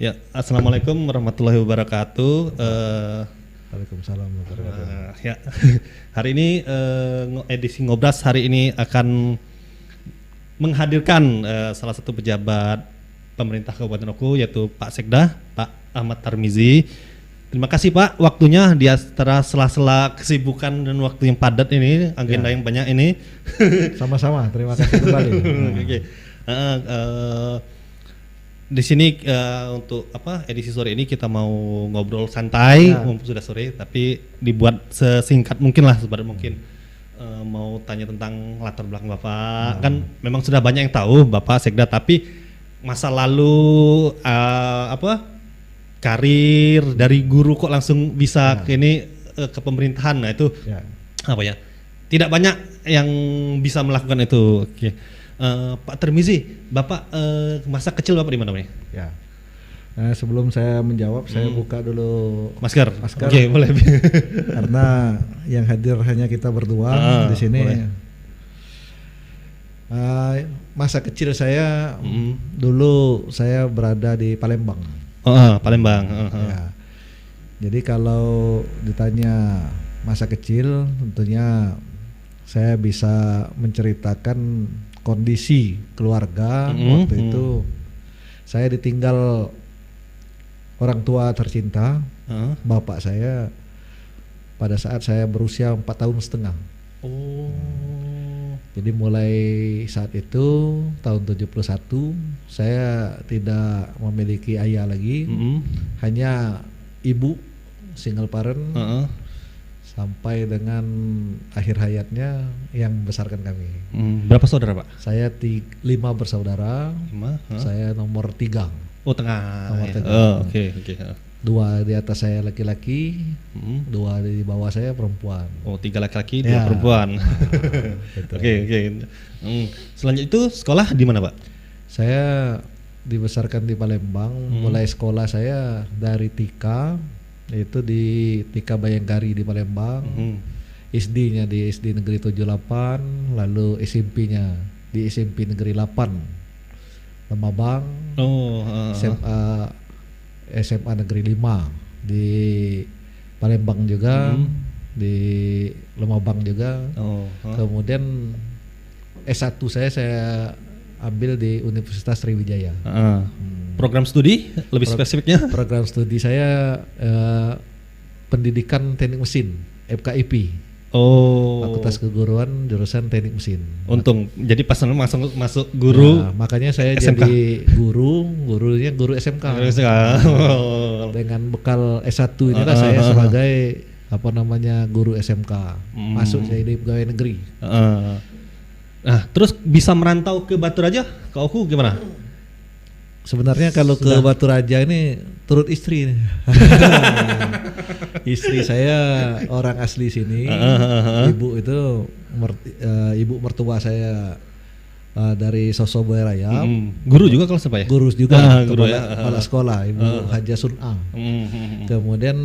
Ya, assalamualaikum warahmatullahi wabarakatuh. Waalaikumsalam warahmatullahi wabarakatuh. Ya, hari ini edisi Ngobras hari ini akan menghadirkan salah satu pejabat pemerintah Kabupaten Oku, yaitu Pak Sekda, Pak Ahmad Tarmizi. Terima kasih Pak, waktunya di antara sela-sela kesibukan dan waktu yang padat ini, agenda yang banyak ini. Sama-sama, terima kasih kembali. Oke. Di sini untuk edisi sore ini kita mau ngobrol santai, mumpung sudah sore, tapi dibuat sesingkat mungkin lah, sepadat mungkin. Mau tanya tentang latar belakang Bapak, kan memang sudah banyak yang tahu Bapak Sekda, tapi masa lalu karir dari guru kok langsung bisa ke ini ke pemerintahan, nah itu tidak banyak yang bisa melakukan itu. Oke. Pak Tarmizi, Bapak masa kecil Bapak di mana Pak? Ya. Sebelum saya menjawab, saya buka dulu masker. Oke, boleh. Karena yang hadir hanya kita berdua di sini. Masa kecil saya dulu saya berada di Palembang. Palembang. Ya. Jadi kalau ditanya masa kecil, tentunya saya bisa menceritakan kondisi keluarga waktu itu. Saya ditinggal orang tua tercinta, bapak saya, pada saat saya berusia 4,5 tahun. Jadi mulai saat itu tahun 71 saya tidak memiliki ayah lagi, hanya ibu single parent sampai dengan akhir hayatnya yang membesarkan kami. Berapa saudara Pak? Saya 5 bersaudara. Saya nomor 3. Oh, tengah. Nomor 3. Oke. 2 di atas saya laki-laki, 2 di bawah saya perempuan. Oh, 3 laki-laki, 2 perempuan. Oke. Selanjutnya itu sekolah di mana Pak? Saya dibesarkan di Palembang. Mulai sekolah saya dari TK, itu di TK Bayangkari di Palembang. SD-nya di SD Negeri 78, lalu SMP-nya di SMP Negeri 8 Lemabang. SMA Negeri 5 di Palembang juga, di Lemabang juga. Kemudian S1 saya ambil di Universitas Sriwijaya. Program studi lebih spesifiknya? Program studi saya pendidikan teknik mesin, FKIP. Fakultas Keguruan jurusan teknik mesin. Untung. Jadi pas masuk guru. Ya, makanya saya SMK. Jadi gurunya guru SMK. Dengan bekal S1 inilah saya sebagai guru SMK. Masuk saya di pegawai negeri. Nah, terus bisa merantau ke Baturaja, ke Oku gimana? Sebenarnya kalau ke Baturaja ini turut istri. Istri saya orang asli sini. Ibu itu ibu mertua saya dari Sosoboy Raya. Guru juga kalau ya? Guru juga, guru kepala sekolah, Ibu Haja Sun'a. Kemudian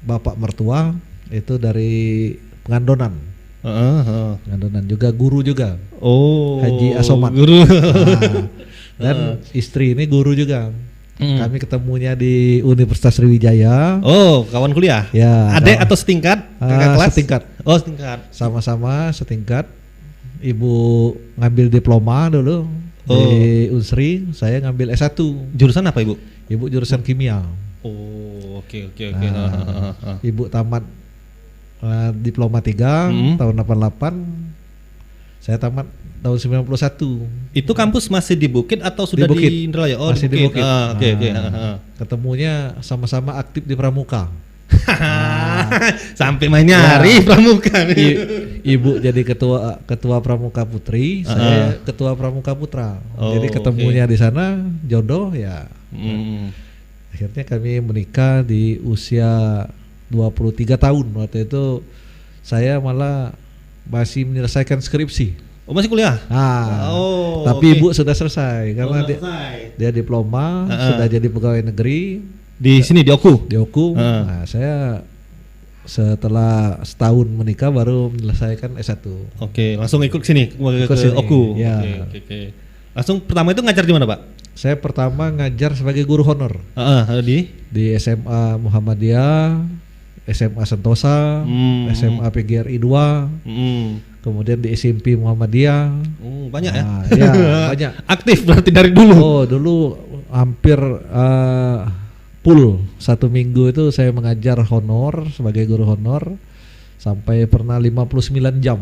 bapak mertua itu dari Pengandonan. Pengandonan juga, guru juga. Haji Asomat. Guru. Dan istri ini guru juga. Kami ketemunya di Universitas Sriwijaya. Kawan kuliah? Ya. Adik atau setingkat? Kakak kelas? Setingkat. Setingkat. Sama-sama setingkat. Ibu ngambil diploma dulu di Unsri, saya ngambil S1. Jurusan apa Ibu? Ibu jurusan kimia. Oke. Ibu tamat diploma 3 tahun 88. Saya tamat tahun 91. Itu kampus masih di Bukit atau sudah di Indralaya? Masih di Bukit. Oke. Ketemunya sama-sama aktif di Pramuka. Sampai main nyari Pramuka. Ibu jadi ketua Pramuka Putri, saya ketua Pramuka Putra. Jadi ketemunya di sana, jodoh ya. Akhirnya kami menikah di usia 23 tahun. Waktu itu saya malah masih menyelesaikan skripsi. Masih kuliah? Tapi ibu sudah selesai karena dia diploma, sudah jadi pegawai negeri di sini di Oku. Nah, saya setelah setahun menikah baru menyelesaikan S1. Oke, langsung ikut sini ke Oku. Ya. Oke. Langsung pertama itu ngajar di mana, Pak? Saya pertama ngajar sebagai guru honor. Di SMA Muhammadiyah, SMA Sentosa, SMA PGRI 2, kemudian di SMP Muhammadiyah. Banyak ya? Ya, banyak. Aktif berarti dari dulu. Oh, dulu hampir full 1 minggu itu saya mengajar honor sebagai guru honor sampai pernah 59 jam.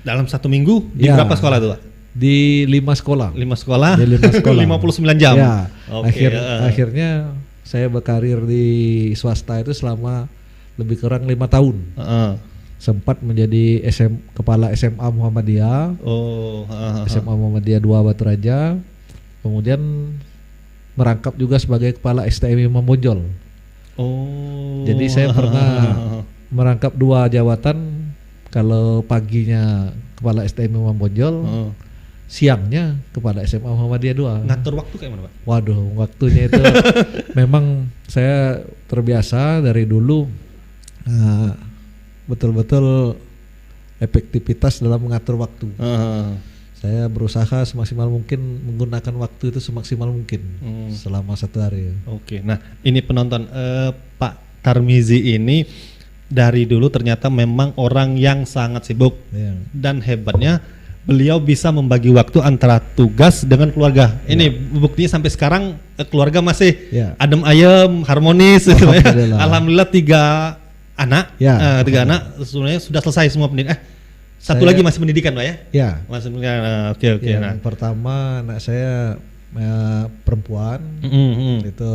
Dalam 1 minggu di berapa sekolah tuh, Pak? Di 5 sekolah. 5 sekolah. Di 5 sekolah. 59 jam. Ya. Okay, akhirnya saya berkarir di swasta itu selama lebih kurang 5 tahun. Sempat menjadi kepala SMA Muhammadiyah. SMA Muhammadiyah 2 Batu Raja. Kemudian merangkap juga sebagai kepala STMI Imam Bonjol. Jadi saya pernah merangkap 2 jabatan. Kalau paginya kepala STMI Imam Bonjol, siangnya kepala SMA Muhammadiyah 2. Ngatur waktu kayak mana, Pak? Waduh, waktunya itu memang saya terbiasa dari dulu betul-betul efektivitas dalam mengatur waktu. Saya berusaha semaksimal mungkin menggunakan waktu itu semaksimal mungkin selama 1 hari. Oke, nah ini penonton, Pak Tarmizi ini dari dulu ternyata memang orang yang sangat sibuk, dan hebatnya beliau bisa membagi waktu antara tugas dengan keluarga. Ini buktinya sampai sekarang keluarga masih adem ayem, harmonis. Alhamdulillah 3 anak, 3 anak sebenarnya sudah selesai semua pendidikan. Satu lagi masih pendidikan, Pak ya? Ya. Masih pendidikan. Oke. Nah, pertama anak saya perempuan itu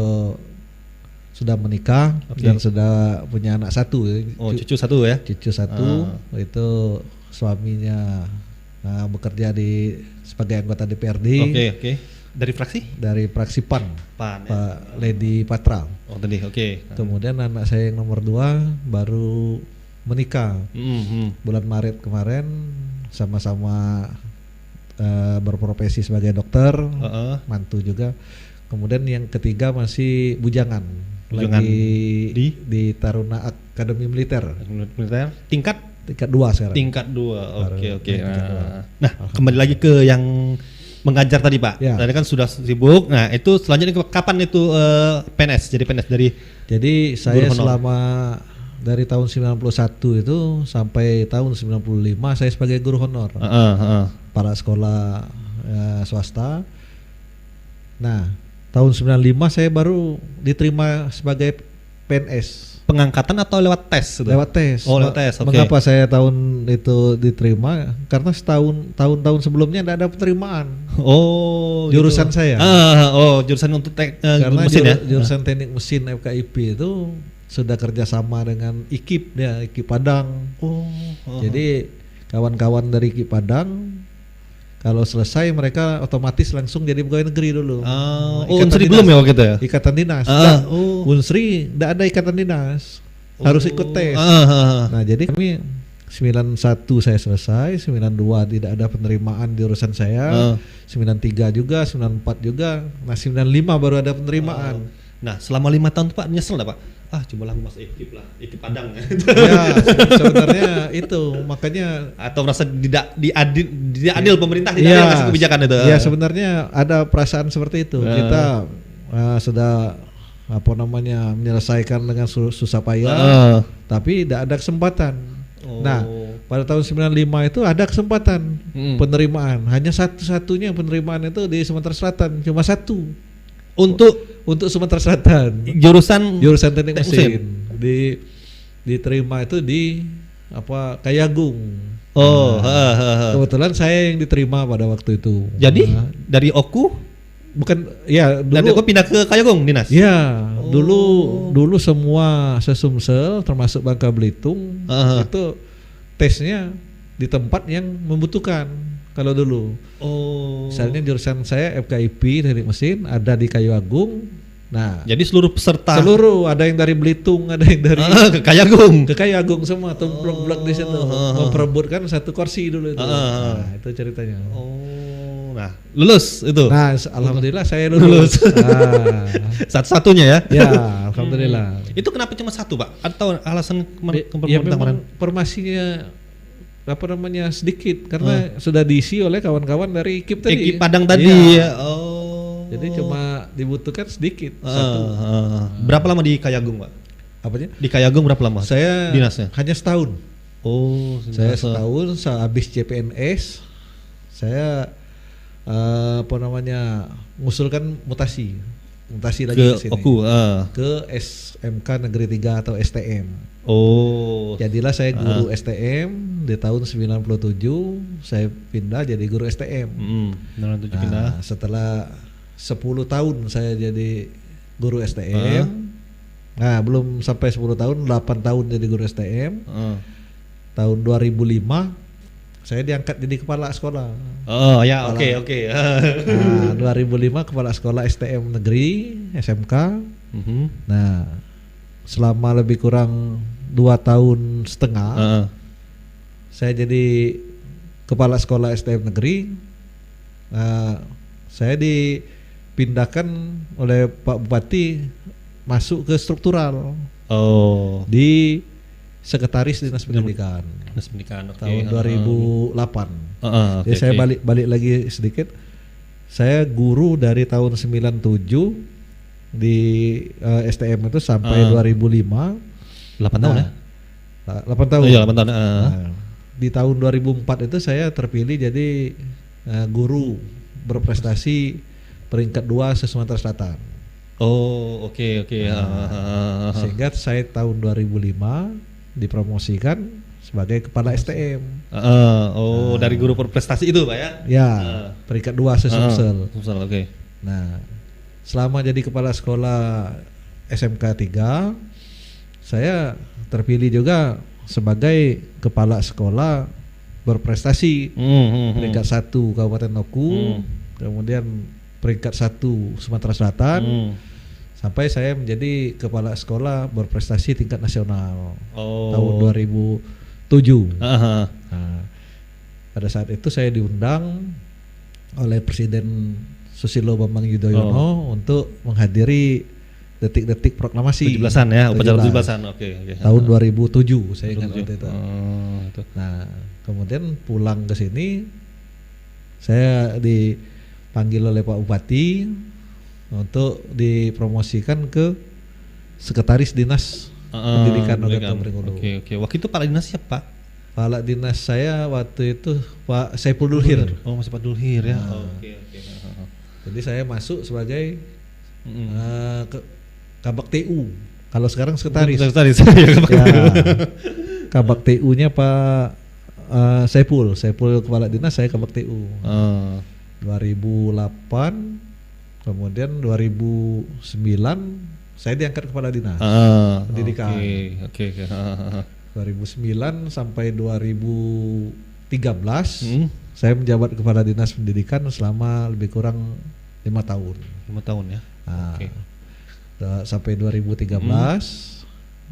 sudah menikah dan sudah punya anak 1. Cucu 1 ya? Cucu 1 itu suaminya bekerja sebagai anggota DPRD. Oke. Dari fraksi? Dari fraksi PAN. Pak Lady Patra. Tadi. Kemudian anak saya yang nomor 2 baru menikah bulan Maret kemarin, sama-sama berprofesi sebagai dokter, mantu juga. Kemudian yang ketiga masih bujangan lagi di Taruna Akademi Militer. Tingkat 2 sekarang. Tingkat 2. Oke. Nah, kembali lagi ke yang mengajar tadi, Pak. Tadi kan sudah sibuk. Nah, itu selanjutnya kapan itu PNS? Jadi saya selama dari tahun 91 itu sampai tahun 95 saya sebagai guru honor. Para sekolah swasta. Nah, tahun 95 saya baru diterima sebagai PNS. Pengangkatan atau lewat tes? Lewat tes. Lewat tes. Mengapa saya tahun itu diterima? Karena tahun-tahun sebelumnya tidak ada penerimaan. Jurusan gitu. Saya. Jurusan untuk karena mesin ya? Jurusan teknik mesin FKIP itu sudah kerjasama dengan IKIP Padang. Jadi kawan-kawan dari IKIP Padang kalau selesai mereka otomatis langsung jadi pegawai negeri dulu. Unsri belum ya waktu itu ya? Ikatan dinas. Unsri tidak ada ikatan dinas. Harus ikut tes. Nah, jadi kami 91 saya selesai, 92 tidak ada penerimaan di urusan saya, 93 juga, 94 juga. Nah, 95 baru ada penerimaan. Nah, selama 5 tahun Pak nyesel enggak, Pak? Cobalah aku masuk IKIP Padang. Ya, sebenarnya itu makanya, atau merasa tidak adil pemerintah tidak adil kasih kebijakan itu. Ya, sebenarnya ada perasaan seperti itu. Kita sudah menyelesaikan dengan susah payah, tapi tidak ada kesempatan. Nah, pada tahun 95 itu ada kesempatan penerimaan. Hanya satu-satunya penerimaan itu di Sumatera Selatan, cuma 1. Untuk Sumatera Selatan, jurusan teknik mesin diterima itu di Kayagung. Kebetulan saya yang diterima pada waktu itu. Jadi dari Oku? Bukan, ya dulu. Dari Oku pindah ke Kayagung dinas? Ya, dulu semua sesumsel termasuk Bangka Belitung itu tesnya di tempat yang membutuhkan. Kalau dulu, misalnya jurusan saya FKIP teknik mesin ada di Kayu Agung. Nah, jadi seluruh peserta ada yang dari Belitung, ada yang dari ke Kayu Agung semua tumplek di situ memperebutkan 1 kursi dulu itu. Nah, itu ceritanya. Nah, lulus itu. Nah, alhamdulillah saya lulus. Satu-satunya ya? Ya, alhamdulillah. Itu kenapa cuma 1, Pak? Atau alasan kemarin? Formasinya sedikit karena sudah diisi oleh kawan-kawan dari KIP tadi. KIP Padang tadi ya. Jadi cuma dibutuhkan sedikit. Berapa lama di Kayagung, Pak? Apanya? Di Kayagung berapa lama? Saya dinasnya hanya setahun. Saya setahun sehabis CPNS saya mengusulkan mutasi lagi ke sini. Ke SMK Negeri 3 atau STM. Jadilah saya guru STM di tahun 97 saya pindah jadi guru STM. 97 pindah. Setelah 10 tahun saya jadi guru STM. Nah, belum sampai 10 tahun, 8 tahun jadi guru STM. Tahun 2005 saya diangkat jadi kepala sekolah. Oke. Nah, 2005 kepala sekolah STM negeri SMK. Nah, selama lebih kurang 2 tahun setengah saya jadi kepala sekolah STM negeri. Saya dipindahkan oleh Pak Bupati masuk ke struktural di Sekretaris Dinas Pendidikan. Tahun 2008. Jadi saya balik lagi sedikit. Saya guru dari tahun 97 di STM itu sampai 2005. 8 tahun ya? 8 tahun. Iya, 8 tahun. Di tahun 2004 itu saya terpilih jadi guru berprestasi peringkat 2 se-Sumatera Selatan. Oke. Sehingga saya tahun 2005 dipromosikan sebagai kepala STM. Dari guru berprestasi itu, Pak ya? Ya, peringkat 2 se-Sumsel. Oke. Nah, selama jadi kepala sekolah SMK 3, saya terpilih juga sebagai kepala sekolah berprestasi peringkat 1 Kabupaten Oku, kemudian peringkat 1 Sumatera Selatan, sampai saya menjadi kepala sekolah berprestasi tingkat nasional tahun 2007. Nah, pada saat itu saya diundang oleh Presiden Susilo Bambang Yudhoyono untuk menghadiri detik-detik proklamasi 17-an ya, upacara 17-an. Oke. Tahun 2007 saya ingat waktu itu. Nah, kemudian pulang ke sini saya dipanggil oleh Pak Bupati untuk dipromosikan ke Sekretaris Dinas Pendidikan Kabupaten Bengkulu. Oke. Waktu itu Kepala Dinas siapa, Pak? Kepala Dinas saya waktu itu Pak Saiful Dulhir. Masih Pak Dulhir ya. Oke. Jadi saya masuk sebagai Kabak TU. Kalau sekarang sekretaris. Kabak TU-nya Pak Saiful Kepala Dinas, saya Kabak TU. 2008. Kemudian 2009 saya diangkat kepala dinas pendidikan. Oke. 2009 sampai 2013 saya menjabat kepala dinas pendidikan selama lebih kurang 5 tahun. 5 tahun ya. Sampai 2013.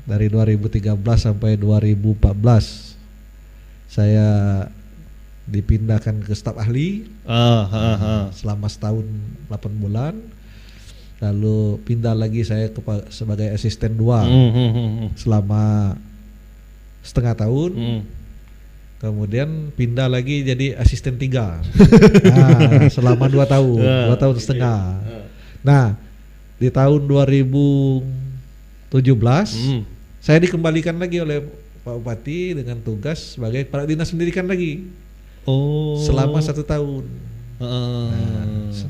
Dari 2013 sampai 2014 saya dipindahkan ke staf ahli selama setahun 8 bulan, lalu pindah lagi saya sebagai asisten 2 selama setengah tahun, kemudian pindah lagi jadi asisten 3 selama 2 tahun, 2 tahun setengah. Nah, di tahun 2017 saya dikembalikan lagi oleh Pak Bupati dengan tugas sebagai kepala dinas pendidikan lagi. Selama 1 tahun.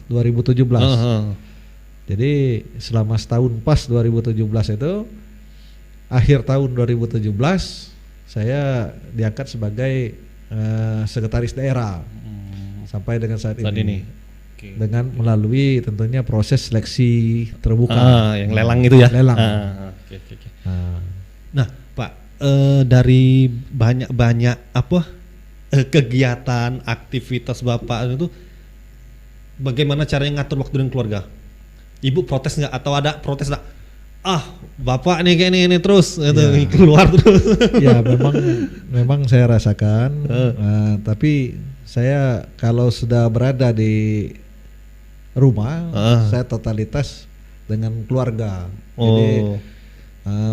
2017. Jadi selama setahun pas 2017 itu, akhir tahun 2017 saya diangkat sebagai sekretaris daerah sampai dengan saat ini. Dengan melalui tentunya proses seleksi terbuka. Yang lelang itu ya. Lelang. Nah, Pak, dari banyak kegiatan, aktivitas Bapak itu, bagaimana caranya ngatur waktu dengan keluarga? Ibu protes nggak atau ada protes nggak? Bapak nih kayak ini terus keluar terus. Ya, memang saya rasakan. Tapi saya kalau sudah berada di rumah, saya totalitas dengan keluarga. Jadi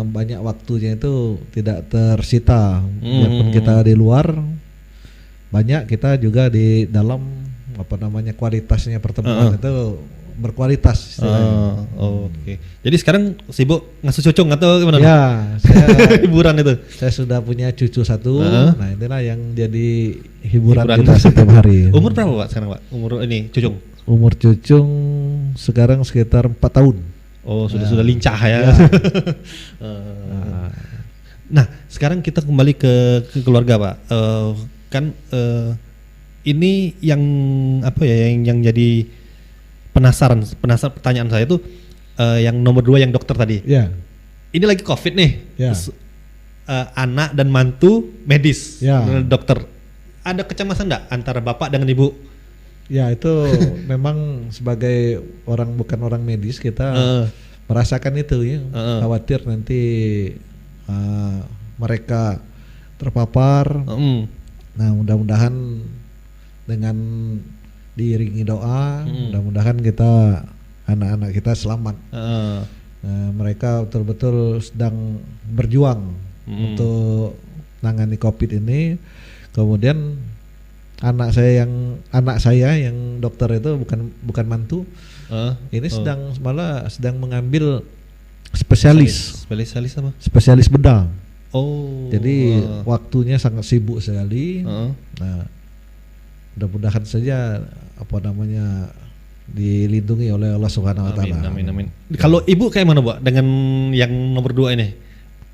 banyak waktunya itu tidak tersita. Biarpun kita di luar, banyak kita juga di dalam apa namanya kualitasnya pertemuan itu berkualitas istilahnya. Oke. Jadi sekarang sibuk ngasuh cocong atau gimana? Ya, saya hiburan itu. Saya sudah punya cucu satu. Nah, inilah yang jadi hiburan kita setiap hari. Umur berapa Pak sekarang Pak? Umur ini cucung? Umur cucung sekarang sekitar 4 tahun. Oh, sudah lincah ya. Nah, sekarang kita kembali ke keluarga Pak. Ini yang apa ya yang jadi penasaran pertanyaan saya tuh yang nomor 2 yang dokter tadi. Ya. Ini lagi COVID nih. Ya. Anak dan mantu medis, dokter. Ada kecemasan enggak antara bapak dengan ibu? Ya, itu memang sebagai bukan orang medis kita merasakan itu ya. Khawatir nanti mereka terpapar. Nah, mudah-mudahan dengan diiringi doa, mudah-mudahan kita anak-anak kita selamat. Mereka betul-betul sedang berjuang untuk menangani COVID ini. Kemudian anak saya yang dokter itu bukan mantu, ini sedang mengambil spesialis apa? Spesialis bedah. Jadi waktunya sangat sibuk sekali. Nah, mudah-mudahan saja dilindungi oleh Allah Subhanahu wa taala. Amin. Kalau ibu kayak mana, Bu? Dengan yang nomor 2 ini?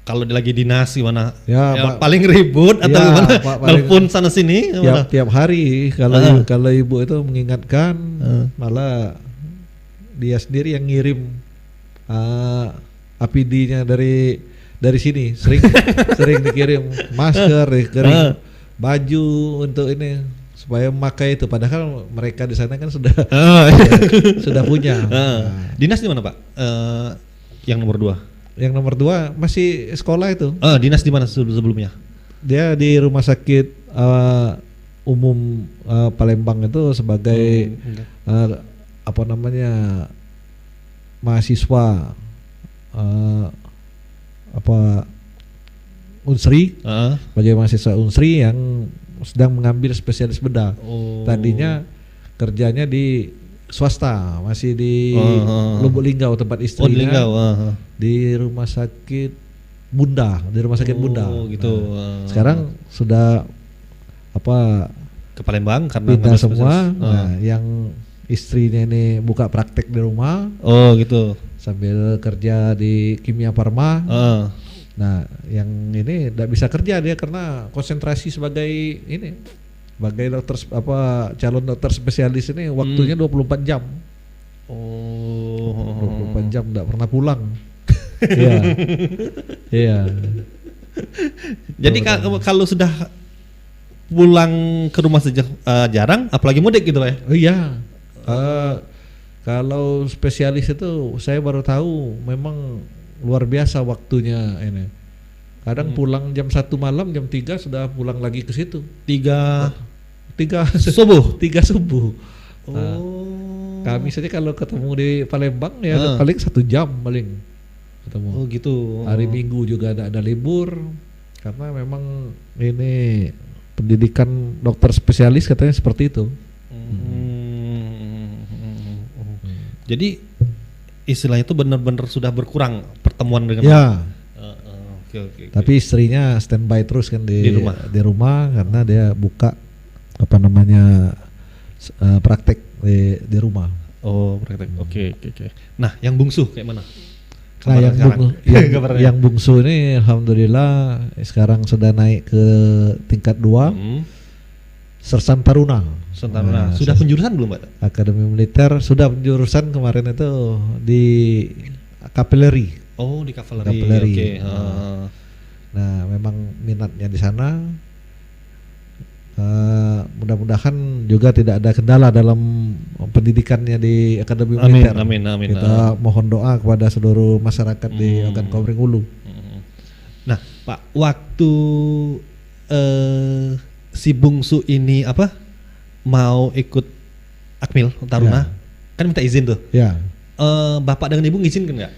Kalau lagi dinas gimana? Ya, paling ribut atau gimana? Telepon sana sini gimana? Tiap hari kalau ibu itu mengingatkan, malah dia sendiri yang ngirim APD-nya dari sini. Sering dikirim masker, dikirim baju untuk ini supaya memakai itu, padahal mereka di sana kan sudah sudah punya. Dinas di mana Pak? Yang nomor 2? Yang nomor 2 masih sekolah itu. Dinas di mana sebelumnya? Dia di rumah sakit umum Palembang itu sebagai mahasiswa Unsri, sebagai mahasiswa Unsri yang sedang mengambil spesialis bedah. Tadinya kerjanya di swasta, masih di Lubuk Linggau tempat istrinya. Di rumah sakit Bunda, gitu. Sekarang sudah ke Palembang karena pindah semua. Nah, yang istrinya ini buka praktek di rumah. Gitu. Sambil kerja di Kimia Farma. Nah, yang ini tidak bisa kerja dia karena konsentrasi sebagai dokter calon dokter spesialis ini waktunya 24 jam. 24 jam tidak pernah pulang. Iya. Jadi kalau sudah pulang ke rumah saja jarang, apalagi mudik gitu Pak ya? Iya. Kalau spesialis itu saya baru tahu memang luar biasa waktunya ini. Kadang pulang jam 1 malam, jam 3 sudah pulang lagi ke situ. 3 subuh. 3 subuh. Kami saja kalau ketemu di Palembang ya paling 1 jam paling ketemu. Gitu. Hari Minggu juga ada libur karena memang ini pendidikan dokter spesialis katanya seperti itu. Jadi istilahnya itu benar-benar sudah berkurang pertemuan dengan Okay. Tapi istrinya standby terus kan di rumah karena dia buka praktek di rumah. Praktek. Oke. Nah, yang bungsu kayak mana? Yang bungsu ini alhamdulillah sekarang sudah naik ke tingkat 2. Sersan Taruna. Sudah penjurusan belum Pak? Akademi Militer sudah penjurusan kemarin itu di kavaleri. Di kavaleri. Oke. Nah, memang minatnya di sana. Mudah-mudahan juga tidak ada kendala dalam pendidikannya di Akademi Militer. Amin. Kita mohon doa kepada seluruh masyarakat di Ogan Komering Ulu. Nah, Pak, waktu si bungsu ini mau ikut Akmil Taruna, kan minta izin tuh. Bapak dengan ibu ngizinkan nggak?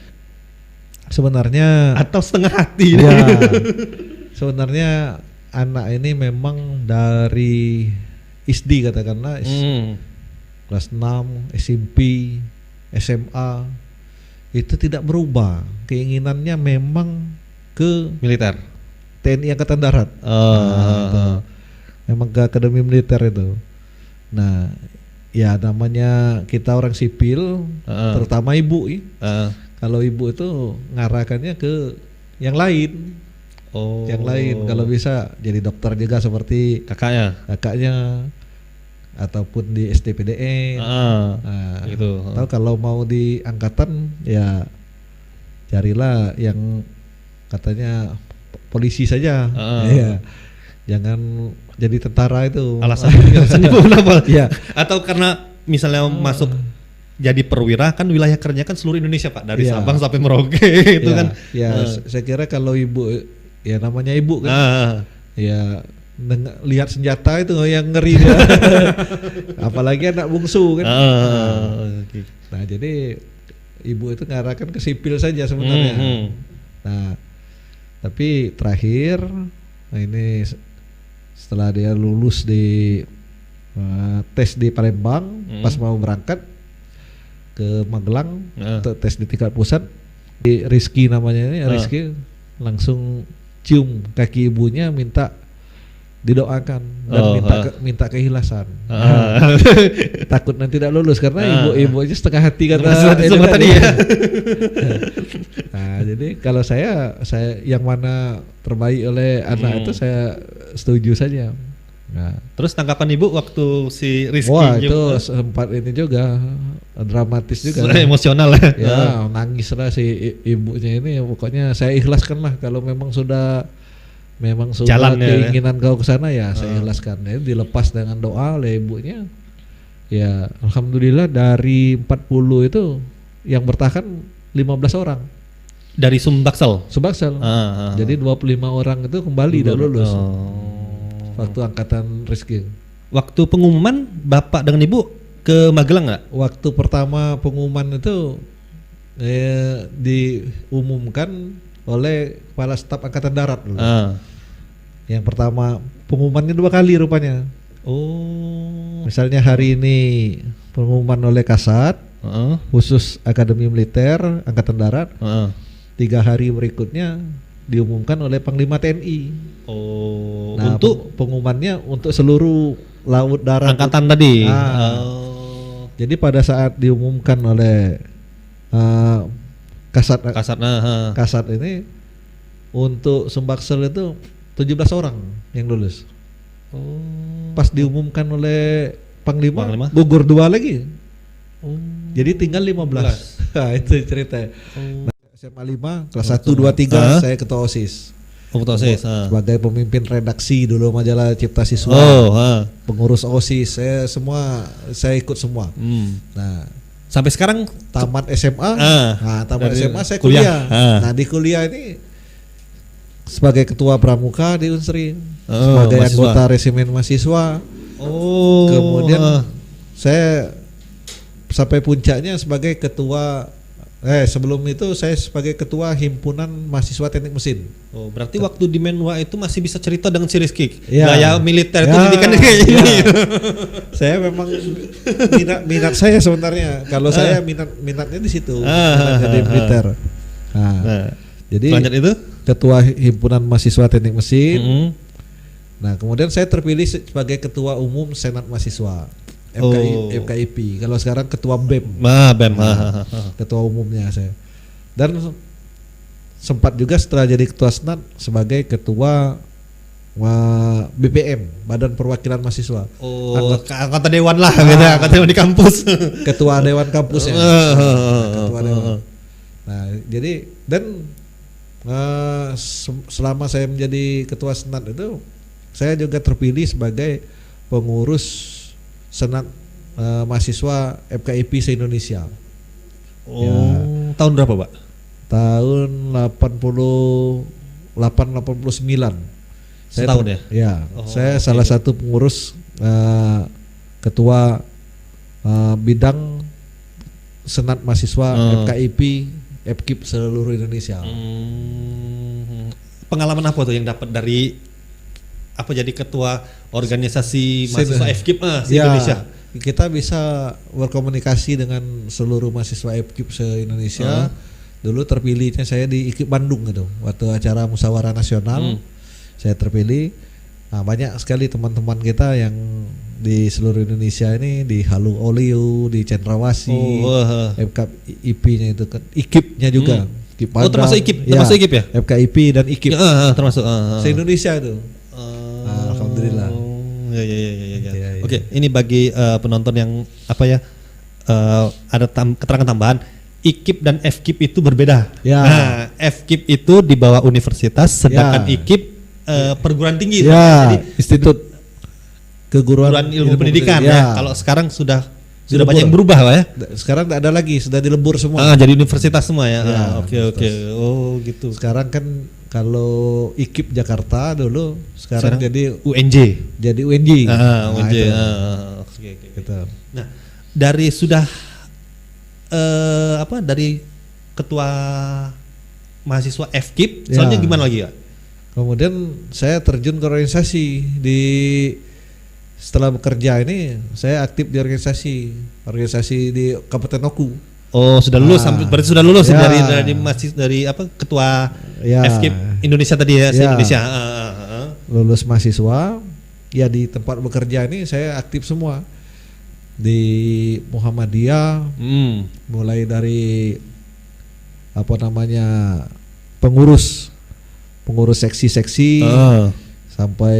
Sebenarnya atau setengah hati? Ya, sebenarnya anak ini memang dari SD katakanlah kelas 6, SMP, SMA itu tidak berubah. Keinginannya memang ke militer. TNI Angkatan Darat. Memang ke akademi militer itu. Nah, ya namanya kita orang sipil, terutama ibu. Kalau ibu itu ngarahkannya ke yang lain. Yang lain kalau bisa jadi dokter juga seperti kakaknya ataupun di STPDN. Gitu. Atau kalau mau di angkatan ya carilah yang katanya polisi saja. Ya. Jangan jadi tentara itu. Alasannya kenapa? Ya. Atau karena misalnya masuk jadi perwira kan wilayah kerjanya kan seluruh Indonesia Pak, dari Sabang sampai Merauke itu kan. Ya, saya kira kalau ibu ya namanya ibu kan. Ya lihat senjata itu yang ngeri dia. Apalagi anak bungsu kan. Nah, jadi ibu itu ngarahkan ke sipil saja sebenarnya. Nah, tapi terakhir ini setelah dia lulus di tes di Palembang, pas mau berangkat ke Magelang untuk tes di tingkat pusat, di Rizky namanya ini, Rizky langsung cium kaki ibunya minta didoakan dan minta keikhlasan. Takut nanti tidak lulus karena ibu-ibunya setengah hati kata tadi ya. Nah, jadi kalau saya yang mana terbaik oleh anak itu saya setuju saja. Nah, terus tanggapan ibu waktu si Rizky? Wah, itu sempat ini juga dramatis juga. Emosional ya. Ya, nangis lah si ibunya ini. Pokoknya saya ikhlaskan lah kalau memang sudah jalan keinginan kau ke sana ya saya ikhlaskan. Jadi dilepas dengan doa oleh ibunya. Ya, alhamdulillah dari 40 itu yang bertahan 15 orang. Dari Sumbaksel. Jadi 25 orang itu kembali dan lulus. Waktu angkatan Rizky. Waktu pengumuman Bapak dengan Ibu ke Magelang nggak? Waktu pertama pengumuman itu diumumkan oleh Kepala Staf Angkatan Darat dulu. Yang pertama pengumumannya 2 kali rupanya. Misalnya hari ini pengumuman oleh Kasat, khusus Akademi Militer Angkatan Darat. 3 hari berikutnya diumumkan oleh Panglima TNI. Nah, untuk pengumumannya untuk seluruh laut darat angkatan tadi. Jadi pada saat diumumkan oleh Kasat ini untuk Sumbaksel itu 17 orang yang lulus. Pas diumumkan oleh Panglima gugur 2 lagi. Jadi tinggal 15. Nah, itu cerita. Nah, SMA 5 kelas 1 2 3 saya ketua OSIS. Sebagai pemimpin redaksi dulu majalah Cipta Siswa. Pengurus OSIS, saya ikut semua. Nah, sampai sekarang tamat SMA. Tamat SMA saya kuliah. Nah, di kuliah ini sebagai ketua pramuka di Unsri, sebagai anggota resimen mahasiswa. Kemudian saya sampai puncaknya sebagai ketua sebelum itu saya sebagai ketua himpunan mahasiswa teknik mesin. Berarti waktu di Menwa itu masih bisa cerita dengan si Rizky. Gaya militer itu didikan kayak ini. Saya memang minat saya sebenarnya. Kalau saya minatnya di situ, jadi militer. Jadi lanjut itu ketua himpunan mahasiswa teknik mesin. Nah, kemudian saya terpilih sebagai ketua umum Senat Mahasiswa. FKIP. Kalau sekarang ketua BEM. Ketua umumnya saya. Dan sempat juga setelah jadi ketua Senat sebagai ketua BPM, Badan Perwakilan Mahasiswa. Anggota dewan lah, anggota dewan di kampus. Ketua dewan kampusnya. Ketua dewan. Nah, jadi dan selama saya menjadi ketua Senat itu saya juga terpilih sebagai pengurus Senat mahasiswa FKIP se-Indonesia. Tahun berapa, Pak? Tahun 88-89. Setahun ya? Ya, saya salah satu pengurus ketua bidang Senat mahasiswa FKIP FKIP seluruh Indonesia. Pengalaman apa tuh yang dapat dari apa jadi ketua organisasi mahasiswa FKIP se-Indonesia. Kita bisa berkomunikasi dengan seluruh mahasiswa FKIP se-Indonesia. Dulu terpilihnya saya di IKIP Bandung gitu, waktu acara musyawarah nasional. Saya terpilih. Nah, banyak sekali teman-teman kita yang di seluruh Indonesia ini, di Halu Olio, di Cendrawasih, FKIP-nya itu kan, IKIP-nya juga. Termasuk IKIP, termasuk IKIP ya? FKIP dan IKIP. Termasuk. Se-Indonesia itu. Alhamdulillah. Ya. Oke, ini bagi penonton yang ada keterangan tambahan. IKIP dan FKIP itu berbeda. Ya. Nah, FKIP itu di bawah universitas, sedangkan IKIP perguruan tinggi. Ya, jadi Institut Keguruan Ilmu Pendidikan. Ya. Kalau sekarang sudah banyak yang berubah, Pak ya. Sekarang tidak ada lagi, sudah dilebur semua. Jadi universitas semua ya. Oke. Oh, gitu. Sekarang kan kalau IKIP Jakarta dulu, sekarang jadi UNJ. Jadi UNJ. UNJ. Oke. Gitu. Nah, dari sudah dari ketua mahasiswa FKIP, soalnya gimana lagi ya? Kemudian saya terjun ke organisasi setelah bekerja ini saya aktif di organisasi di Kabupaten Oku. Oh, sudah lulus berarti sudah lulus dari ketua FKIP Indonesia tadi ya, Indonesia. Lulus mahasiswa, ya di tempat bekerja ini saya aktif semua. Di Muhammadiyah, mulai dari pengurus seksi-seksi sampai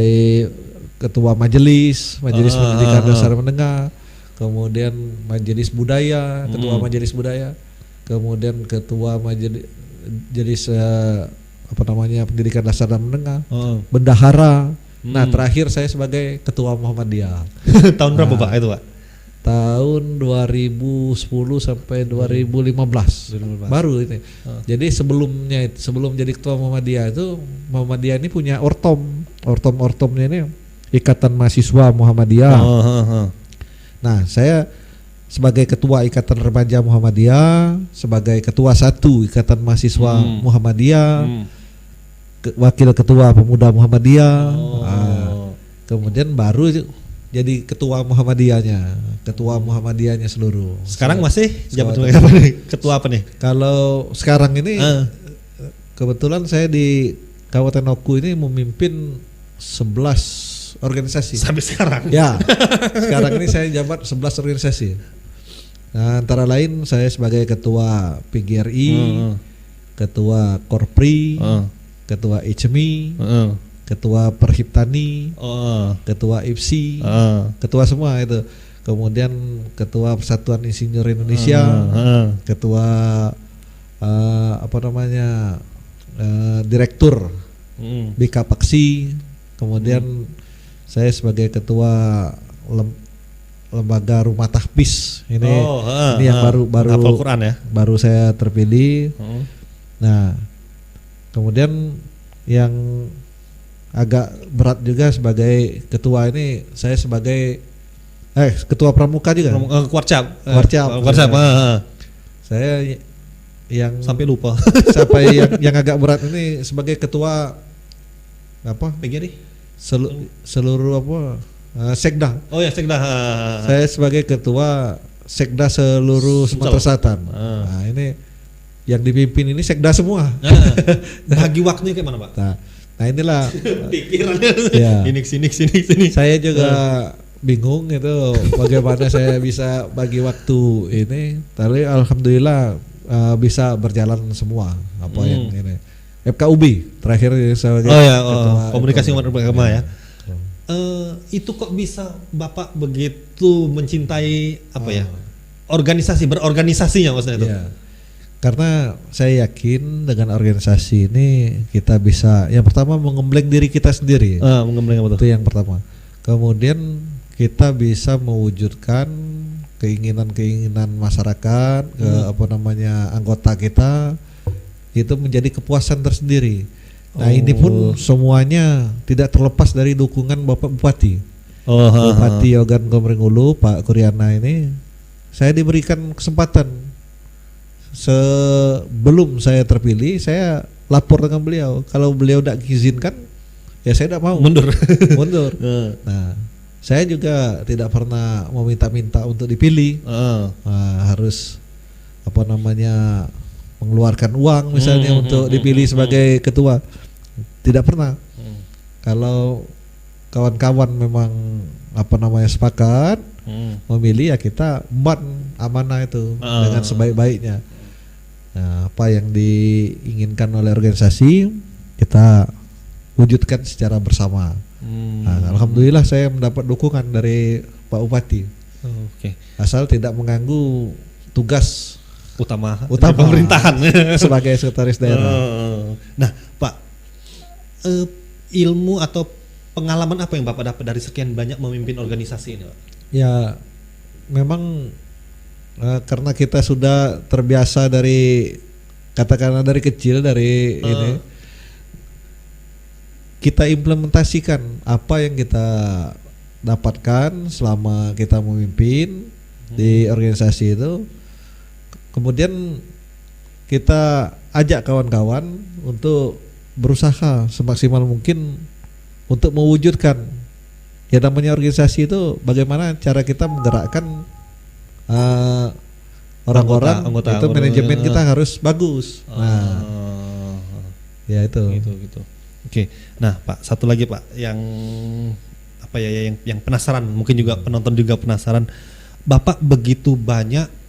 ketua majelis pendidikan dasar menengah, kemudian majelis budaya, ketua majelis budaya, kemudian ketua majelis pendidikan dasar dan menengah, bendahara. Nah, terakhir saya sebagai ketua Muhammadiyah. Tahun berapa Pak itu Pak? Tahun 2010 sampai 2015. Baru ini. Jadi sebelum jadi ketua Muhammadiyah itu, Muhammadiyah ini punya ortomnya ini Ikatan Mahasiswa Muhammadiyah. Nah, saya sebagai ketua Ikatan Remaja Muhammadiyah, sebagai ketua 1 Ikatan Mahasiswa Muhammadiyah, wakil ketua Pemuda Muhammadiyah. Kemudian baru jadi ketua Muhammadiyahnya seluruh. Sekarang masih jabat ketua apa nih? Kalau sekarang ini kebetulan saya di Kabupaten Oku ini memimpin 11 organisasi. Sampai sekarang? Ya, sekarang ini saya jabat 11 organisasi. Nah, antara lain saya sebagai ketua PGRI, ketua Korpri, ketua ICMI, ketua Perhiptani, ketua IPSI, ketua semua itu. Kemudian ketua Persatuan Insinyur Indonesia, ketua direktur BKPaksi. Kemudian saya sebagai ketua lembaga rumah tahfiz ini yang baru hafal Quran ya, baru saya terpilih. Nah, kemudian yang agak berat juga sebagai ketua ini, saya sebagai ketua pramuka juga. Warcap. Saya yang sampai lupa. Sampai yang agak berat ini sebagai ketua PGRI. Seluruh Sekda. Oh ya, Sekda. Saya sebagai ketua Sekda seluruh Sumatera Selatan. Nah, ini yang dipimpin ini Sekda semua. Bagi waktunya kayak mana, Pak? Nah inilah pikirannya. Ya. Sini. Saya juga bingung itu bagaimana saya bisa bagi waktu ini. Tapi alhamdulillah bisa berjalan semua yang ini. FKUB terakhir sebagai komunikasi umat beragama ya. Itu kok bisa Bapak begitu mencintai berorganisasinya maksudnya itu? Ya. Karena saya yakin dengan organisasi ini kita bisa yang pertama mengembleng diri kita sendiri. Mengembleng apa tuh? Itu yang pertama. Kemudian kita bisa mewujudkan keinginan masyarakat anggota kita itu menjadi kepuasan tersendiri. Nah, ini pun semuanya tidak terlepas dari dukungan Bapak Bupati. Bupati Ogan Komering Ulu, Pak Kuryana ini saya diberikan kesempatan. Sebelum saya terpilih, saya lapor dengan beliau. Kalau beliau tidak mengizinkan, ya saya tidak mau mundur. mundur. Nah, saya juga tidak pernah meminta-minta untuk dipilih. Harus apa namanya mengeluarkan uang misalnya untuk dipilih sebagai ketua. Tidak pernah. Kalau kawan-kawan memang apa namanya sepakat memilih, ya kita emban amanah itu dengan sebaik-baiknya. Nah, apa yang diinginkan oleh organisasi kita wujudkan secara bersama. Nah, alhamdulillah saya mendapat dukungan dari Pak Bupati. Asal tidak mengganggu tugas utama pemerintahan sebagai sekretaris daerah. Nah, Pak, ilmu atau pengalaman apa yang Bapak dapat dari sekian banyak memimpin organisasi ini, Pak? Ya, memang karena kita sudah terbiasa dari katakanlah dari kecil dari ini, kita implementasikan apa yang kita dapatkan selama kita memimpin di organisasi itu. Kemudian kita ajak kawan-kawan untuk berusaha semaksimal mungkin untuk mewujudkan ya namanya organisasi itu, bagaimana cara kita menggerakkan orang-orang anggota, itu manajemen kita harus bagus. Nah, ya itu. Gitu. Oke. Nah, Pak, satu lagi Pak yang apa ya yang penasaran, mungkin juga penonton juga penasaran. Bapak begitu banyak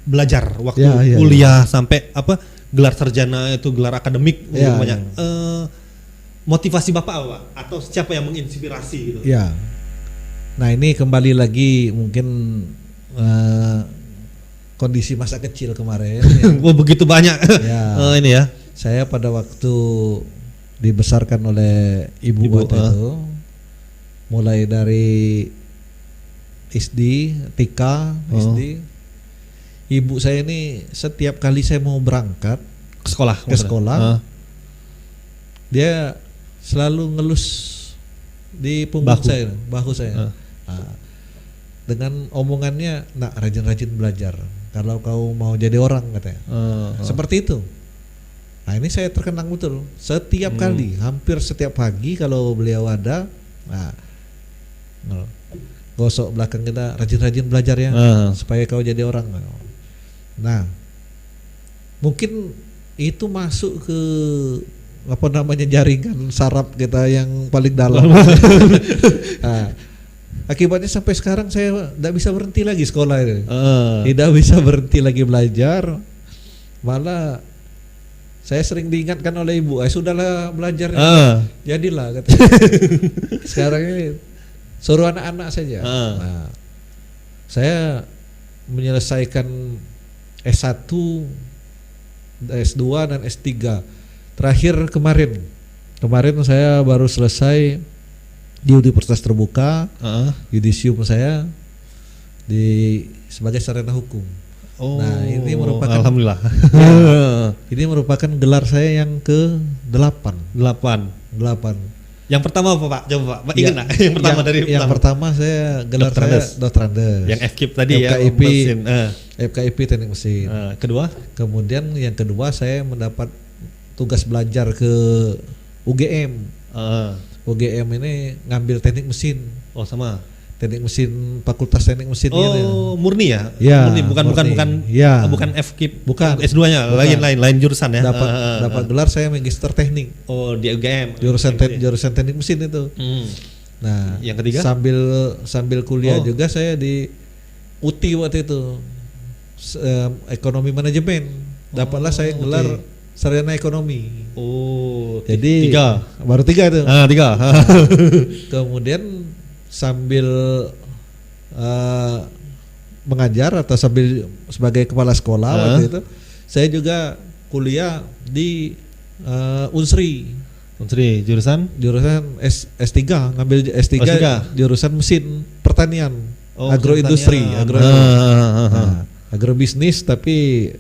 belajar waktu kuliah sampai apa gelar sarjana itu gelar akademik banyak. Motivasi Bapak apa? Atau siapa yang menginspirasi gitu? Ya. Nah, ini kembali lagi mungkin kondisi masa kecil kemarin. Oh, begitu banyak. Ya. Ini ya. Saya pada waktu dibesarkan oleh ibu waktu itu, mulai dari SD, TK, SD, ibu saya ini setiap kali saya mau berangkat ke sekolah, dia selalu ngelus di punggung bahu saya. Nah, dengan omongannya, nak rajin-rajin belajar, kalau kau mau jadi orang katanya. Seperti itu. Nah, ini saya terkenang betul. Setiap kali, hampir setiap pagi kalau beliau ada, gosok belakang kita, rajin-rajin belajar ya, supaya kau jadi orang. Nah, mungkin itu masuk ke apa namanya jaringan saraf kita yang paling dalam. Nah, akibatnya sampai sekarang saya tidak bisa berhenti lagi sekolah ini. Tidak bisa berhenti lagi belajar. Malah saya sering diingatkan oleh ibu, sudahlah belajar, jadilah katanya. Sekarang ini suruh anak-anak saja. Nah, saya menyelesaikan S1, S2 dan S3. Terakhir kemarin saya baru selesai di Universitas Terbuka, yudisium saya sebagai sarjana hukum. Nah, ini merupakan alhamdulillah. Ini merupakan gelar saya yang ke-8. 8. Yang pertama apa Pak? Coba Pak, ingat enggak? Yang pertama yang pertama saya gelar Dr. Andes. Yang FKIP tadi FKIP, ya, mesin. FKIP teknik mesin. Kedua? Kemudian yang kedua saya mendapat tugas belajar ke UGM. UGM ini ngambil teknik mesin. Oh, sama. Teknik mesin, Fakultas Teknik Mesin. Murni ya? Ya, murni, bukan FKIP, bukan S2-nya, lain jurusan ya. Dapat gelar saya magister teknik. Oh, di UGM. Jurusan teknik mesin itu. Nah, yang ketiga? Sambil kuliah juga saya di UTI waktu itu. Ekonomi manajemen. Dapatlah saya gelar sarjana ekonomi. Oh, jadi baru 3 itu. 3. Kemudian sambil mengajar atau sambil sebagai kepala sekolah waktu itu, saya juga kuliah di Unsri jurusan S3, ngambil S3 jurusan mesin pertanian, agroindustri, agrobisnis, tapi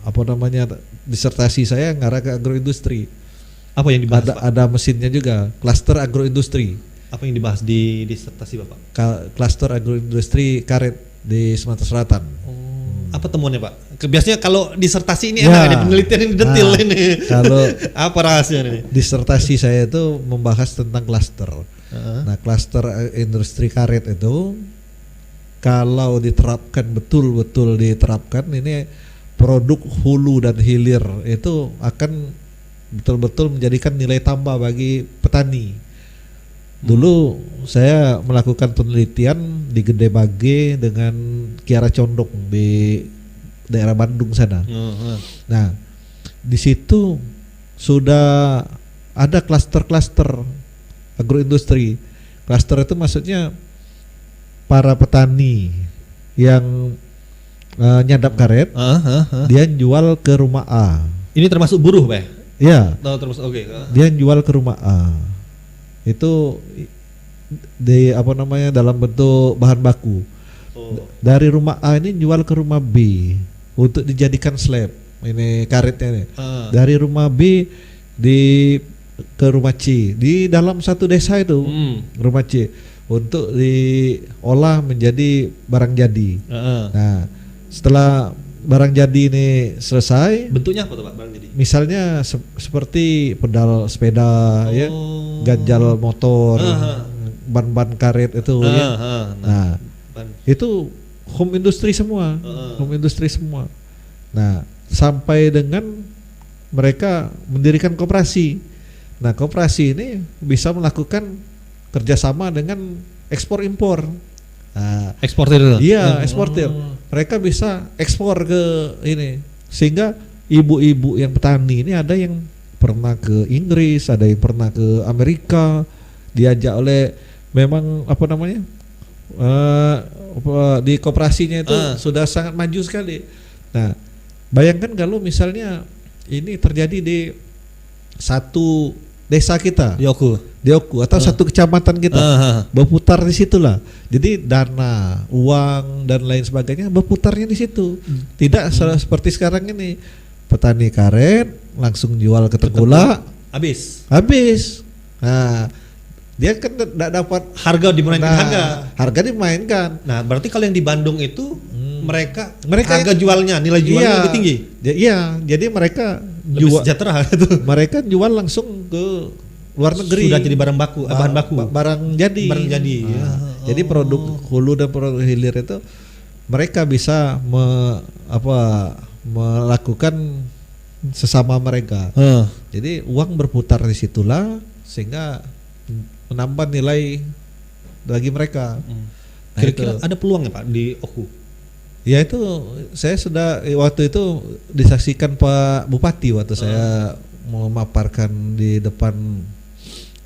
apa namanya disertasi saya ngarah ke agroindustri. Apa yang dibahas? Ada mesinnya juga, klaster agroindustri. Apa yang dibahas di disertasi Bapak? Klaster agroindustri karet di Sumatera Selatan. Apa temuannya Pak? Biasanya kalau disertasi ini Ya. enak ini penelitian ini detail Nah, ini. kalau apa rahasianya ini? disertasi saya itu membahas tentang klaster. Nah, klaster industri karet itu kalau diterapkan betul-betul diterapkan, ini produk hulu dan hilir itu akan betul-betul menjadikan nilai tambah bagi petani. Dulu saya melakukan penelitian di Gede Bage dengan Kiara Condong di daerah Bandung sana. Nah, di situ sudah ada klaster-klaster agroindustri. Klaster itu maksudnya para petani yang nyadap karet, dia jual ke rumah A. Ini termasuk buruh, Pak? Ya, Termasuk oke. dia jual ke rumah A. Itu di apa namanya dalam bentuk bahan baku. Dari rumah A ini jual ke rumah B untuk dijadikan slab. Ini karetnya nih. Dari rumah B ke rumah C di dalam satu desa itu, rumah C untuk diolah menjadi barang jadi. Nah, setelah barang jadi ini selesai, bentuknya apa tuh Pak barang jadi? Misalnya seperti pedal sepeda, ya, ganjal motor, ban-ban karet itu, ya. Nah, itu home industry semua, home industry semua. Nah, sampai dengan mereka mendirikan koperasi. Nah, koperasi ini bisa melakukan kerjasama dengan ekspor impor. Nah, eksportir itu? Iya, eksportir. Mereka bisa ekspor ke ini, sehingga ibu-ibu yang petani ini ada yang pernah ke Inggris, ada yang pernah ke Amerika, diajak oleh memang apa namanya di koperasinya itu sudah sangat maju sekali. Nah, bayangkan kalau misalnya ini terjadi di satu desa kita, di Oku atau satu kecamatan kita, berputar di situlah. Jadi dana, uang dan lain sebagainya berputarnya di situ. Tidak seperti sekarang ini, petani karet langsung jual ke tengkulak, habis. Nah, dia kan tidak dapat harga, dimainkan harga dimainkan. Nah, berarti kalau yang di Bandung itu mereka harga jualnya, nilai jualnya lebih tinggi. Iya, jadi mereka lebih sejahtera itu. Mereka jual langsung ke luar negeri. Sudah jadi barang baku, bahan baku. Barang jadi. Jadi produk hulu dan produk hilir itu mereka bisa melakukan sesama mereka. Jadi uang berputar di situlah sehingga menambah nilai bagi mereka. Nah, kira-kira ada peluang ya Pak di Oku? Ya itu saya sudah waktu itu disaksikan Pak Bupati waktu saya memaparkan di depan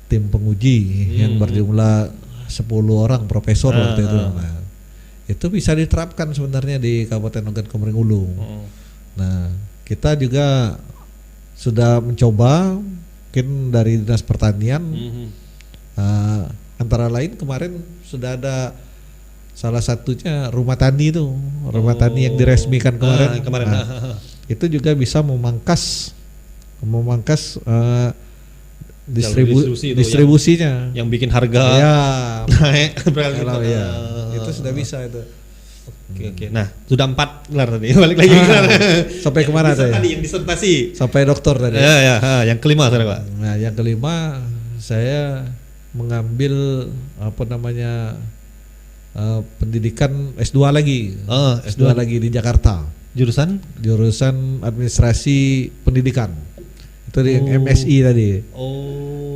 tim penguji yang berjumlah 10 orang profesor waktu itu. Nah, itu bisa diterapkan sebenarnya di Kabupaten Ogan Komering Ulu. Nah, kita juga sudah mencoba mungkin dari Dinas Pertanian, antara lain kemarin sudah ada salah satunya rumah tani itu, rumah tani yang diresmikan kemarin. Nah, itu juga bisa memangkas distribusinya, yang bikin harga naik. Ya, itu sudah bisa itu. Oke. Nah, sudah 4 gelar tadi. Balik lagi gelar. Sampai kemana tadi? Yang disertasi. Sampai doktor tadi. Ya. Yang kelima sekarang Pak. Nah, yang kelima saya mengambil pendidikan S2 lagi. S2 lagi di Jakarta. Jurusan administrasi pendidikan. Itu di MSI tadi.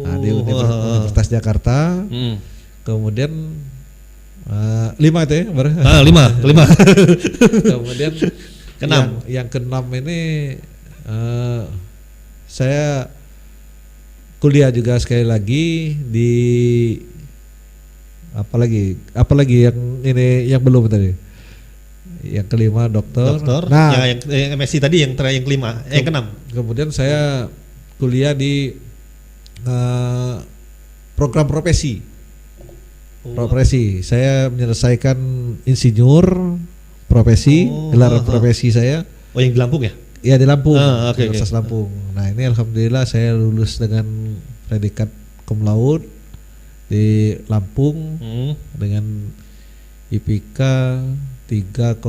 Nah, di Universitas Jakarta. Kemudian 5 itu ya, 5. Kemudian yang keenam ini saya kuliah juga sekali lagi di apalagi yang ini yang belum tadi. Yang kelima dokter. Nah, yang MSc tadi yang kelima, yang keenam. Kemudian saya kuliah di program profesi. Saya menyelesaikan insinyur profesi, gelar profesi saya. Oh, yang di Lampung ya? Iya, di Lampung. Universitas Lampung. Nah, ini alhamdulillah saya lulus dengan predikat cum laude di Lampung dengan IPK 3,5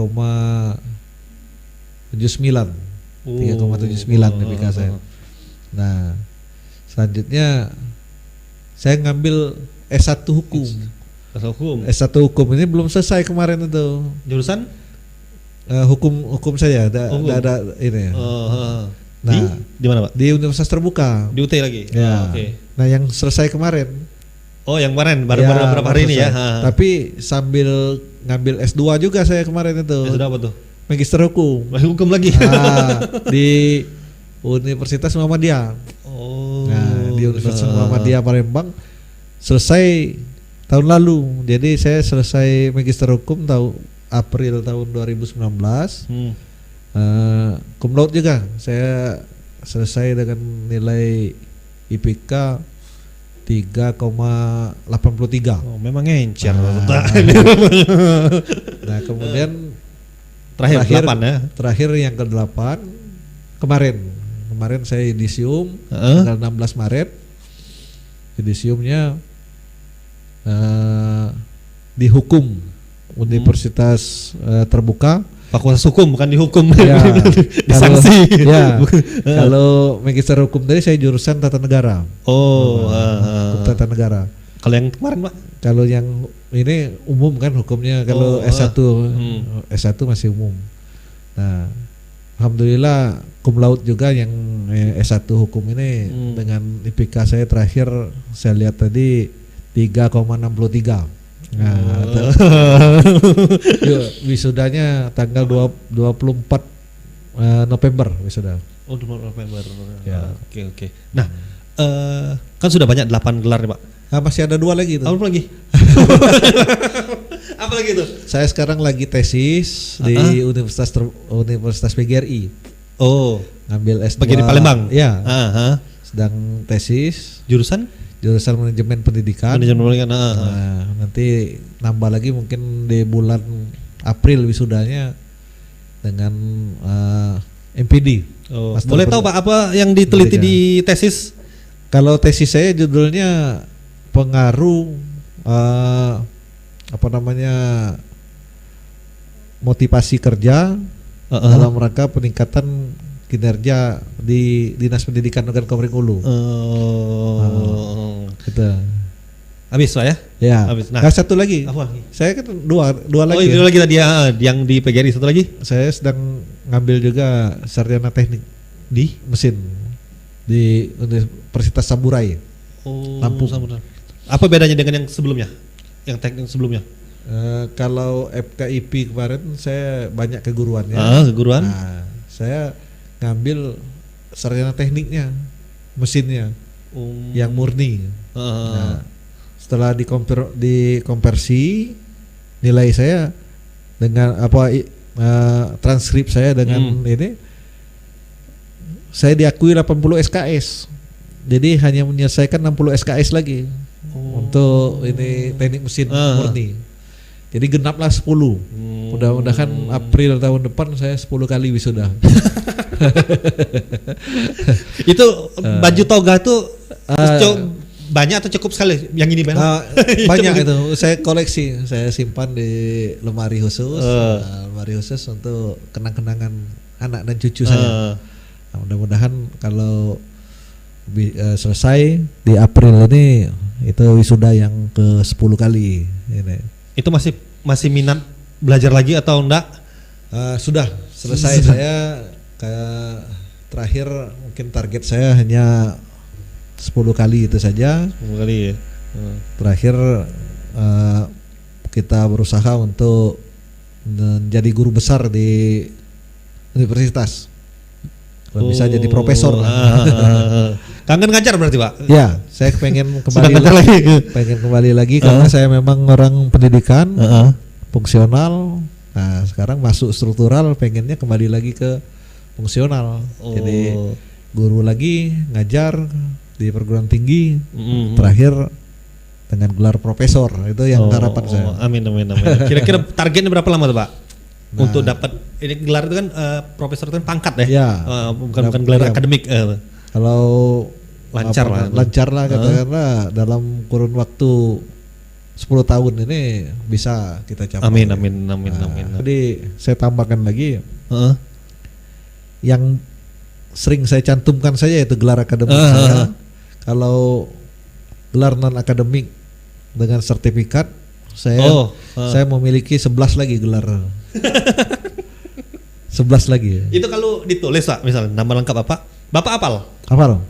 3,79 IPK saya. Nah, selanjutnya saya ngambil S1 hukum. S1 hukum ini belum selesai kemarin itu. Jurusan? Hukum saya ada ini. Nah, di mana, Pak? Di Universitas Terbuka. Di UT lagi. Ya. Oke. Nah, yang selesai kemarin. Oh, yang kemarin baru beberapa hari ini ya. Tapi sambil ngambil S2 juga saya kemarin itu. S2 apa tuh? Magister hukum. Hukum lagi. Di Universitas Muhammadiyah. Nah, di Universitas Muhammadiyah Palembang selesai tahun lalu. Jadi saya selesai magister hukum April tahun 2019. Cum laude juga. Saya selesai dengan nilai IPK 3,83. Oh, memang encer. Nah, kemudian terakhir yang ke-8 kemarin saya yudisium tanggal 16 Maret. Yudisiumnya di hukum Universitas Terbuka. Fakultas hukum bukan dihukum. Ya, disanksi. Kalau magister hukum tadi saya jurusan tata negara. Hukum tata negara. Kalau yang kemarin, Pak? Kalau yang ini umum kan hukumnya. Kalau S1 masih umum. Nah, alhamdulillah cum laude juga yang S1 hukum ini dengan IPK saya terakhir saya lihat tadi 3,63. Nah, wisudanya tanggal 24 November wisuda. Oh, 24 November. Ya. Oke. Nah, kan sudah banyak 8 gelar nih, Pak. Nah, masih ada 2 lagi itu. Apa lagi? Apa lagi itu? Saya sekarang lagi tesis di Universitas PGRI. Oh, ngambil S2. PGRI Palembang. Ya. Sedang tesis. Jurusan manajemen pendidikan. Nah, nanti nambah lagi mungkin di bulan April wisudanya dengan MPD. Oh, boleh tahu Pak apa yang diteliti di tesis? Kalau tesis saya judulnya pengaruh motivasi kerja dalam rangka peningkatan kinerja di Dinas Pendidikan Negara Kabupaten Hulu. Gitu. Habis Pak ya? Ya. Habis. Nah, satu lagi. Apa? Saya kan dua lagi. Oh, itu lagi tadi yang di PGRI, satu lagi? Saya sedang ngambil juga sarjana teknik di mesin di Universitas Saburai. Lampung. Saburai. Apa bedanya dengan yang sebelumnya? Yang teknik sebelumnya? Kalau FKIP kemarin saya banyak keguruannya. Keguruan. Nah, saya ngambil sarjana tekniknya, mesinnya, yang murni. Nah, setelah dikonversi nilai saya dengan transkrip saya dengan ini, saya diakui 80 SKS. Jadi hanya menyelesaikan 60 SKS lagi untuk ini teknik mesin murni. Jadi genaplah 10. Mudah-mudahan April tahun depan saya 10 kali wisuda. Itu baju toga tuh banyak atau cukup sekali? Yang ini banyak itu. Saya koleksi, saya simpan di lemari khusus. Lemari khusus untuk kenang-kenangan anak dan cucu saya. Nah, mudah-mudahan kalau selesai di April ini itu wisuda yang ke 10 kali ini. Itu masih minat belajar lagi atau enggak? Sudah selesai. Saya terakhir mungkin target saya hanya 10 kali itu saja. 10 kali ya. Terakhir kita berusaha untuk menjadi guru besar di universitas. Kalau bisa jadi profesor. Kangen ngajar berarti Pak? Ya, saya pengen kembali lagi karena saya memang orang pendidikan fungsional. Nah, sekarang masuk struktural, pengennya kembali lagi ke fungsional. Jadi guru lagi, ngajar di perguruan tinggi, terakhir dengan gelar profesor. Itu yang harapan saya. Amin. Kira-kira targetnya berapa lama tuh Pak? Nah, untuk dapat ini gelar itu kan profesor itu kan pangkat ya? Bukan gelar akademik. Kalau lancar lah katakanlah dalam kurun waktu 10 tahun ini bisa kita capai. Amin. Jadi saya tambahkan lagi yang sering saya cantumkan saja itu gelar akademik saya. Kalau gelar non akademik dengan sertifikat saya memiliki 11 lagi gelar. 11 lagi. Itu kalau ditulis Pak, misalnya nama lengkap Bapak apal? Apal.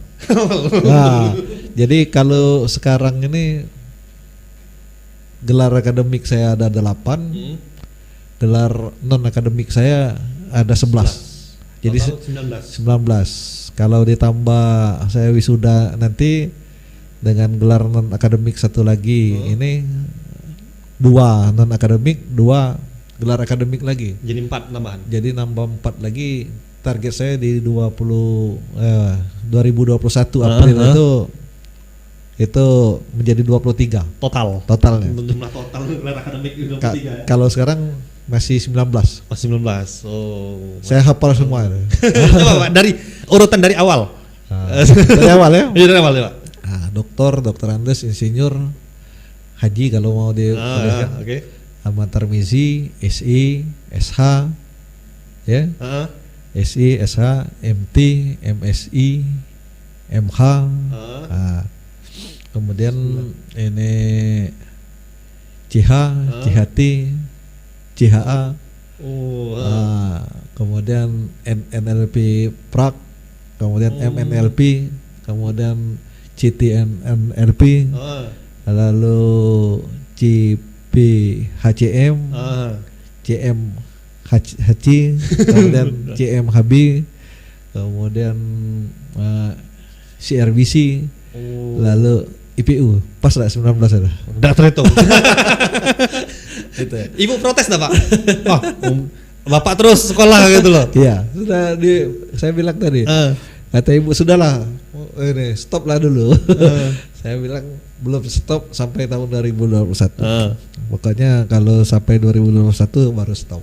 Nah, jadi kalau sekarang ini gelar akademik saya ada 8, gelar non akademik saya ada 11. Jadi 19. Kalau ditambah saya wisuda nanti dengan gelar non akademik satu lagi, ini 2 non akademik, 2 gelar akademik lagi. Jadi 4 tambahan. Jadi nambah 4 lagi. Target saya di 2021 April itu menjadi 23 totalnya. Jumlah total gelar akademik 23. Kalau sekarang masih 19. Masih 19. Oh. Saya hafal semua. Coba Pak, dari urutan dari awal. Dari awal ya? Dari awal ya Pak. Nah, dokter Andes, insinyur, haji kalau mau dituliskan. Oke. Ahmad Tarmizi, SI, SH, ya. SI, SH, MT, MSI, MH. Nah, kemudian ini CH, CHT, CHA. Kemudian NLP Prak, kemudian MNLP, kemudian CTNLP, lalu CPHCM, CMHC, kemudian CMHB, kemudian CRBC, lalu IPU. Pas lah 19 ada. Udah terhitung. Itu ya. Ibu protes enggak Pak? Wah, Bapak terus sekolah gitu loh. Iya, sudah saya bilang tadi. Kata ibu sudahlah, ini stop lah dulu. Saya bilang belum stop sampai tahun 2021. Pokoknya kalau sampai 2021 baru stop.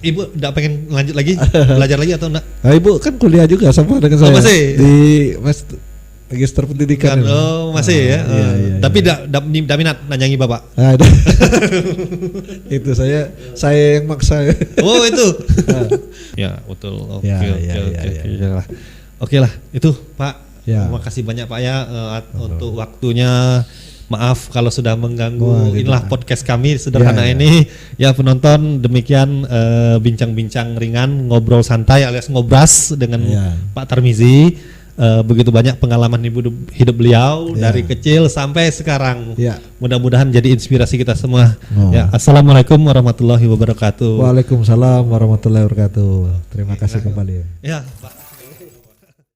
Ibu enggak pengen lanjut lagi, belajar lagi atau enggak? Nah, ibu kan kuliah juga sama dengan saya. Masih? Di Magister Pendidikan. Masih ya. Iya, tapi enggak minat nanyangi Bapak. Itu saya yang maksa. Oh, itu. Ya, betul. Oke. Oke lah, itu Pak. Ya. Terima kasih banyak Pak ya untuk waktunya. Maaf kalau sudah mengganggu. Inilah podcast kami sederhana ini. Ya penonton, demikian bincang-bincang ringan, ngobrol santai alias ngobras dengan Pak Tarmizi. Begitu banyak pengalaman hidup beliau dari kecil sampai sekarang. Mudah-mudahan jadi inspirasi kita semua. Ya, assalamualaikum warahmatullahi wabarakatuh. Waalaikumsalam warahmatullahi wabarakatuh. Terima kasih kembali. Ya, Pak.